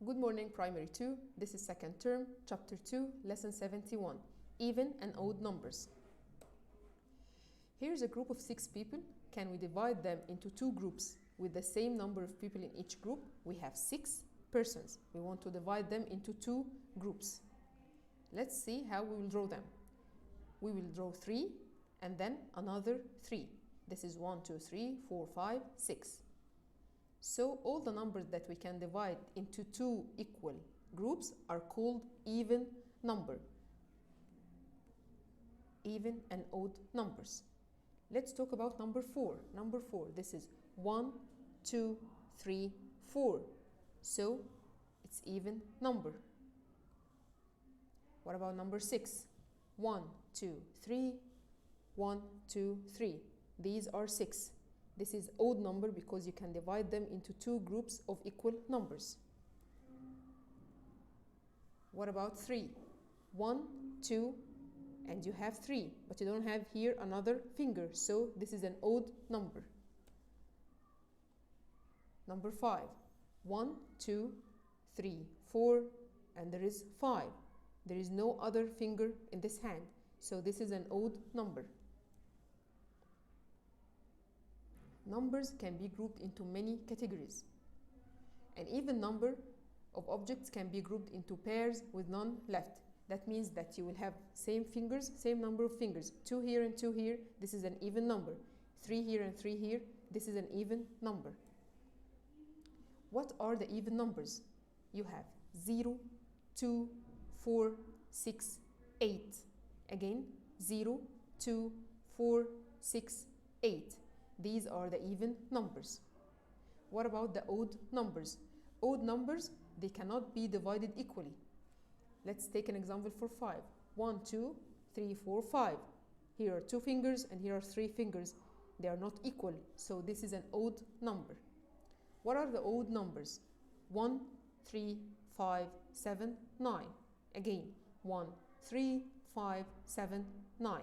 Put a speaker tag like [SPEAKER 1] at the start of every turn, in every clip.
[SPEAKER 1] Good morning, Primary 2. This is second term, Chapter 2, Lesson 71, Even and Odd Numbers. Here's a group of 6 people. Can we divide them into 2 groups with the same number of people in each group? We have 6 persons. We want to divide them into 2 groups. Let's see how we will draw them. We will draw 3 and then another 3. This is 1, 2, 3, 4, 5, 6. So all the numbers that we can divide into 2 equal groups are called even number. Even and odd numbers. Let's talk about number 4. Number 4, this is 1, 2, 3, 4. So it's even number. What about number 6? 1, 2, 3, 1, 2, 3. These are 6. This is odd number because you can divide them into 2 groups of equal numbers. What about 3? 1, 2, and you have 3, but you don't have here another finger, so this is an odd number. Number 5. 1, 2, 3, 4, and there is 5. There is no other finger in this hand, so this is an odd number. Numbers can be grouped into many categories. An even number of objects can be grouped into pairs with none left. That means that you will have same fingers, same number of fingers. 2 here and 2 here, this is an even number. 3 here and 3 here, this is an even number. What are the even numbers? You have 0, 2, 4, 6, 8. Again, 0, 2, 4, 6, 8. These are the even numbers. What about the odd numbers? Odd numbers, they cannot be divided equally. Let's take an example for 5. 1, 2, 3, 4, 5. Here are 2 fingers and here are 3 fingers. They are not equal, so this is an odd number. What are the odd numbers? 1, 3, 5, 7, 9. Again, 1, 3, 5, 7, 9.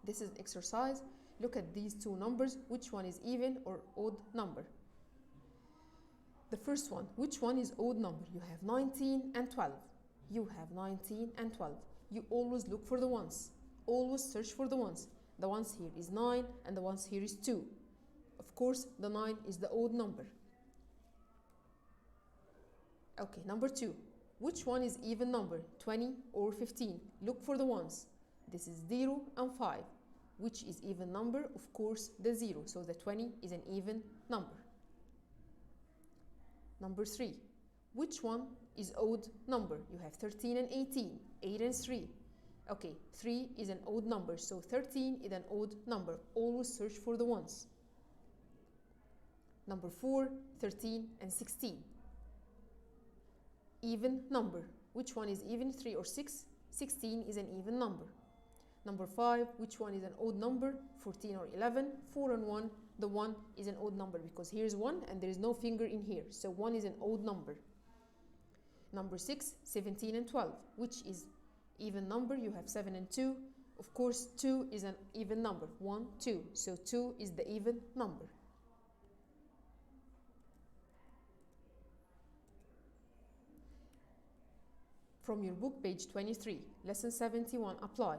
[SPEAKER 1] This is an exercise. Look at these 2 numbers. Which one is even or odd number? The first one, which one is odd number? You have 19 and 12. You have 19 and 12. You always look for the ones. Always search for the ones. The ones here is 9 and the ones here is 2. Of course, the 9 is the odd number. Okay, number 2. Which one is even number? 20 or 15? Look for the ones. This is 0 and 5. Which is even number? Of course, the 0. So the 20 is an even number. Number 3. Which one is odd number? You have 13 and 18. 8 and 3. Okay, 3 is an odd number. So 13 is an odd number. Always search for the ones. Number 4, 13 and 16. Even number. Which one is even? 3 or 6? 16 is an even number. Number 5, which one is an odd number? 14 or 11, 4 and 1. The 1 is an odd number because here is 1 and there is no finger in here. So 1 is an odd number. Number 6, 17 and 12. Which is even number? You have 7 and 2. Of course, 2 is an even number. 1, 2. So 2 is the even number. From your book, page 23, lesson 71, apply.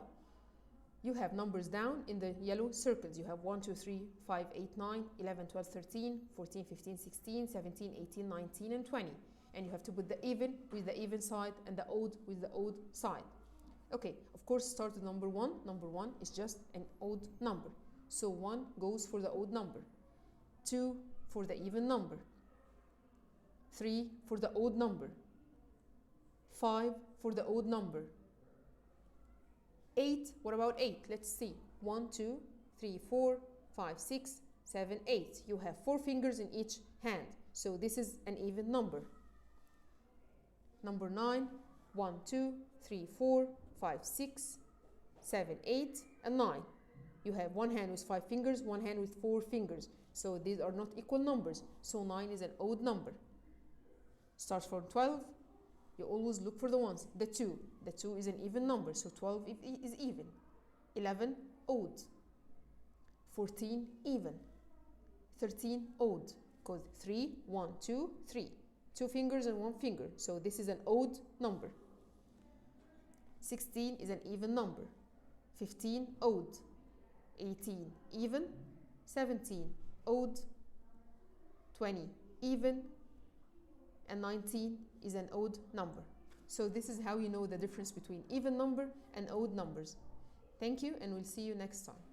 [SPEAKER 1] You have numbers down in the yellow circles. You have 1, 2, 3, 5, 8, 9, 11, 12, 13, 14, 15, 16, 17, 18, 19, and 20. And you have to put the even with the even side and the odd with the odd side. Okay, of course, start with number 1. Number 1 is just an odd number. So 1 goes for the odd number. 2 for the even number. 3 for the odd number. 5 for the odd number. 8, what about 8? Let's see. 1, 2, 3, 4, 5, 6, 7, 8. You have 4 fingers in each hand. So this is an even number. Number 9, 1, 2, 3, 4, 5, 6, 7, 8, and 9. You have 1 hand with 5 fingers, 1 hand with 4 fingers. So these are not equal numbers. So 9 is an odd number. Starts from 12. You always look for the ones. The 2. The 2 is an even number, so 12 is even. 11, odd. 14, even. 13, odd. Because 3, 1, 2, 3. 2 fingers and 1 finger, so this is an odd number. 16 is an even number. 15 odd. 18 even. 17 odd. 20 even. And 19 is an odd number. So this is how you know the difference between even number and odd numbers. Thank you, and we'll see you next time.